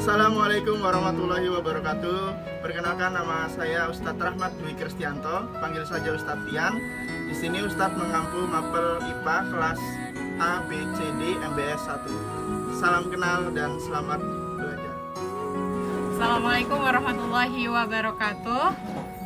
Assalamualaikum warahmatullahi wabarakatuh. Perkenalkan, nama saya Ustadz Rahmat Dwi Kristianto, panggil saja Ustadz Tian. Di sini Ustadz mengampu mapel IPA kelas A, B, C, D, MBS 1. Salam kenal dan selamat belajar. Assalamualaikum warahmatullahi wabarakatuh.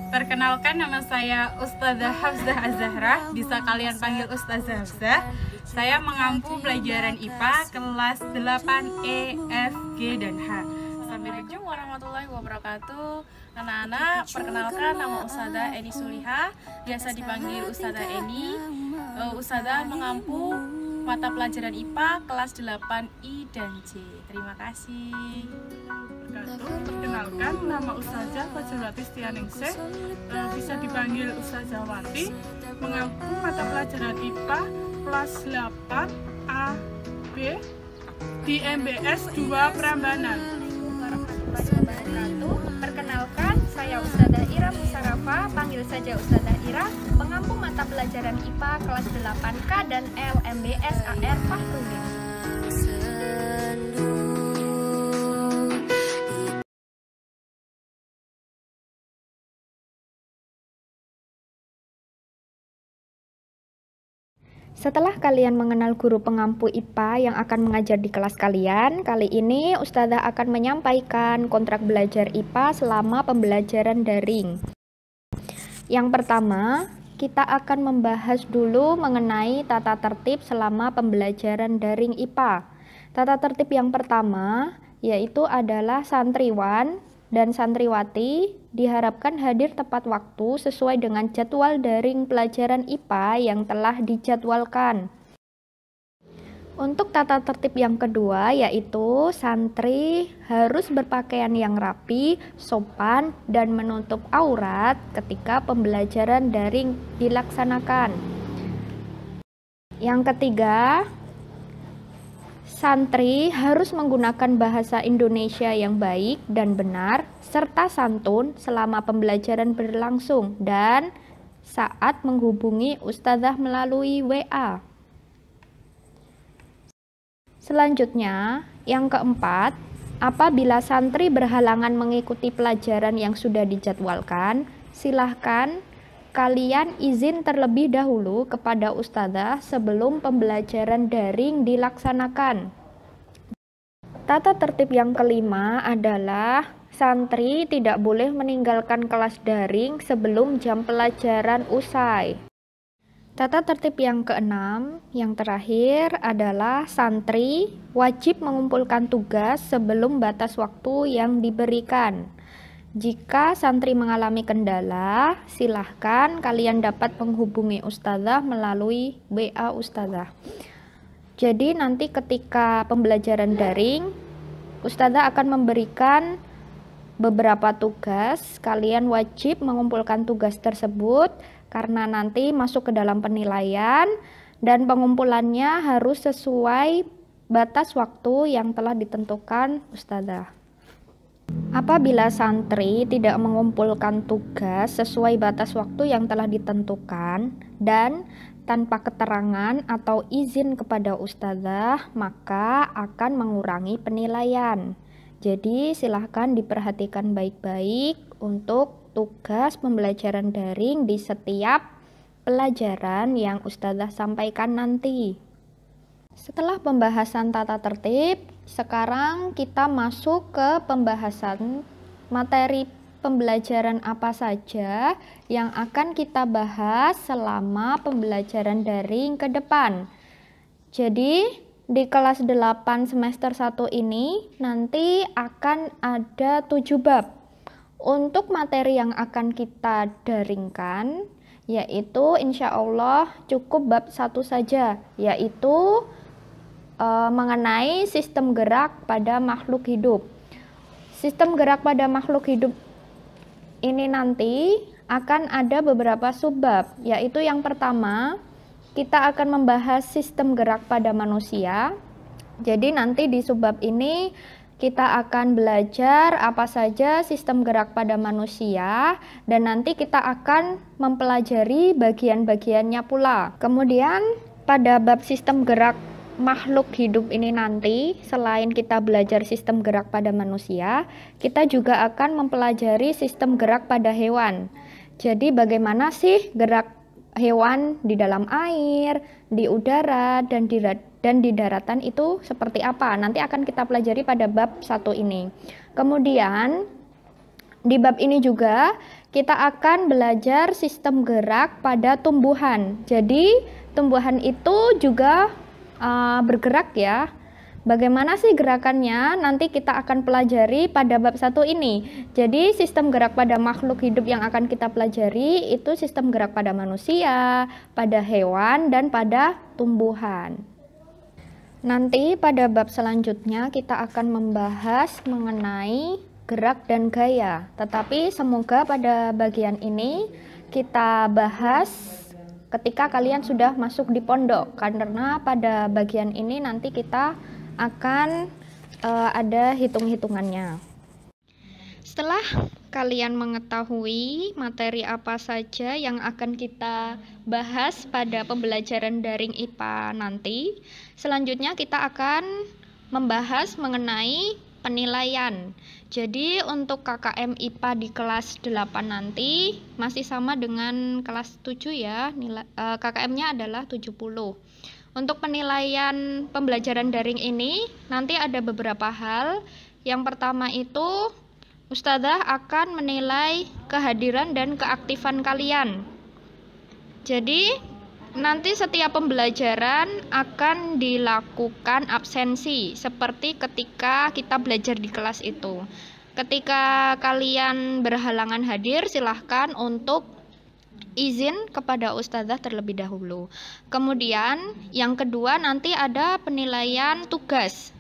Perkenalkan, nama saya Ustadzah Hafzah Az-Zahra, bisa kalian panggil Ustadzah Hafzah. Saya mengampu pelajaran IPA kelas 8E, F, G, dan H. Assalamualaikum warahmatullahi wabarakatuh. Anak-anak, perkenalkan, nama Ustadzah Eni Suliha, biasa dipanggil Ustadzah Eni. Ustadzah mengampu mata pelajaran IPA kelas 8I dan J. Terima kasih. Perkenalkan, nama Ustazah Fajrulati Stianingsih, bisa dipanggil Ustazah Wati, mengampu mata pelajaran IPA kelas 8 A, B di MBS 2 Prambanan. Perkenalkan, saya Ustadzah Ira Musarafa, panggil saja Ustadzah Ira, mengampu mata pelajaran IPA kelas 8K dan L MBS AR Fahrudin. Setelah kalian mengenal guru pengampu IPA yang akan mengajar di kelas kalian, kali ini Ustadzah akan menyampaikan kontrak belajar IPA selama pembelajaran daring. Yang pertama, kita akan membahas dulu mengenai tata tertib selama pembelajaran daring IPA. Tata tertib yang pertama yaitu adalah santriwan dan santriwati diharapkan hadir tepat waktu sesuai dengan jadwal daring pelajaran IPA yang telah dijadwalkan. Untuk tata tertib yang kedua yaitu santri harus berpakaian yang rapi, sopan, dan menutup aurat ketika pembelajaran daring dilaksanakan. Yang ketiga, santri harus menggunakan bahasa Indonesia yang baik dan benar, serta santun selama pembelajaran berlangsung dan saat menghubungi ustadzah melalui WA. Selanjutnya, yang keempat, apabila santri berhalangan mengikuti pelajaran yang sudah dijadwalkan, silahkan kalian izin terlebih dahulu kepada ustadzah sebelum pembelajaran daring dilaksanakan. Tata tertib yang kelima adalah santri tidak boleh meninggalkan kelas daring sebelum jam pelajaran usai. Tata tertib yang keenam, yang terakhir adalah santri wajib mengumpulkan tugas sebelum batas waktu yang diberikan. Jika santri mengalami kendala, silahkan kalian dapat menghubungi ustadzah melalui WA ustadzah. Jadi nanti ketika pembelajaran daring, ustadzah akan memberikan beberapa tugas. Kalian wajib mengumpulkan tugas tersebut karena nanti masuk ke dalam penilaian dan pengumpulannya harus sesuai batas waktu yang telah ditentukan ustadzah. Apabila santri tidak mengumpulkan tugas sesuai batas waktu yang telah ditentukan dan tanpa keterangan atau izin kepada ustadzah, maka akan mengurangi penilaian. Jadi silahkan diperhatikan baik-baik untuk tugas pembelajaran daring di setiap pelajaran yang ustadzah sampaikan nanti. Setelah pembahasan tata tertib, sekarang kita masuk ke pembahasan materi pembelajaran apa saja yang akan kita bahas selama pembelajaran daring ke depan. Jadi, di kelas 8 semester 1 ini nanti akan ada 7 bab. Untuk materi yang akan kita daringkan, yaitu insya Allah cukup bab 1 saja, yaitu mengenai sistem gerak pada makhluk hidup. Sistem gerak pada makhluk hidup ini nanti akan ada beberapa subbab, yaitu yang pertama kita akan membahas sistem gerak pada manusia. Jadi nanti di subbab ini kita akan belajar apa saja sistem gerak pada manusia dan nanti kita akan mempelajari bagian-bagiannya pula. Kemudian pada bab sistem gerak makhluk hidup ini nanti, selain kita belajar sistem gerak pada manusia, kita juga akan mempelajari sistem gerak pada hewan. Jadi bagaimana sih gerak hewan di dalam air, di udara, dan di daratan itu seperti apa? Nanti akan kita pelajari pada bab 1 ini. Kemudian di bab ini juga kita akan belajar sistem gerak pada tumbuhan. Jadi tumbuhan itu juga bergerak ya. Bagaimana sih gerakannya? Nanti kita akan pelajari pada bab 1 ini. Jadi sistem gerak pada makhluk hidup yang akan kita pelajari itu sistem gerak pada manusia, pada hewan, dan pada tumbuhan. Nanti pada bab selanjutnya kita akan membahas mengenai gerak dan gaya. Tetapi semoga pada bagian ini kita bahas ketika kalian sudah masuk di pondok, karena pada bagian ini nanti kita akan ada hitung-hitungannya. Setelah kalian mengetahui materi apa saja yang akan kita bahas pada pembelajaran daring IPA nanti, selanjutnya kita akan membahas mengenai penilaian. Jadi untuk KKM IPA di kelas 8 nanti masih sama dengan kelas 7 ya, KKM-nya adalah 70. Untuk penilaian pembelajaran daring ini nanti ada beberapa hal. Yang pertama itu Ustadzah akan menilai kehadiran dan keaktifan kalian. Jadi nanti setiap pembelajaran akan dilakukan absensi seperti ketika kita belajar di kelas itu. Ketika kalian berhalangan hadir, silahkan untuk izin kepada Ustadzah terlebih dahulu. Kemudian yang kedua nanti ada penilaian tugas.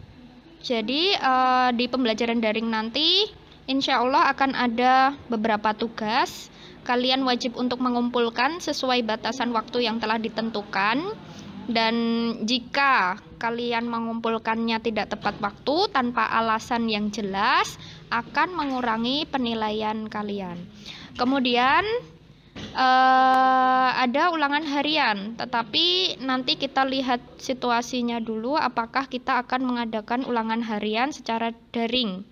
Jadi di pembelajaran daring nanti insya Allah akan ada beberapa tugas. Kalian wajib untuk mengumpulkan sesuai batasan waktu yang telah ditentukan, dan jika kalian mengumpulkannya tidak tepat waktu tanpa alasan yang jelas akan mengurangi penilaian kalian. Kemudian ada ulangan harian, tetapi nanti kita lihat situasinya dulu apakah kita akan mengadakan ulangan harian secara daring.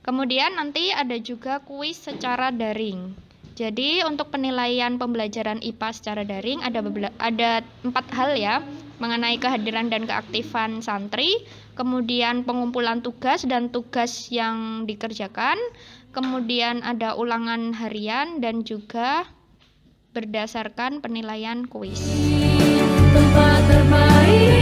Kemudian nanti ada juga kuis secara daring. Jadi untuk penilaian pembelajaran IPA secara daring ada 4 hal ya, mengenai kehadiran dan keaktifan santri, kemudian pengumpulan tugas dan tugas yang dikerjakan, kemudian ada ulangan harian, dan juga berdasarkan penilaian kuis. Tempat terbaik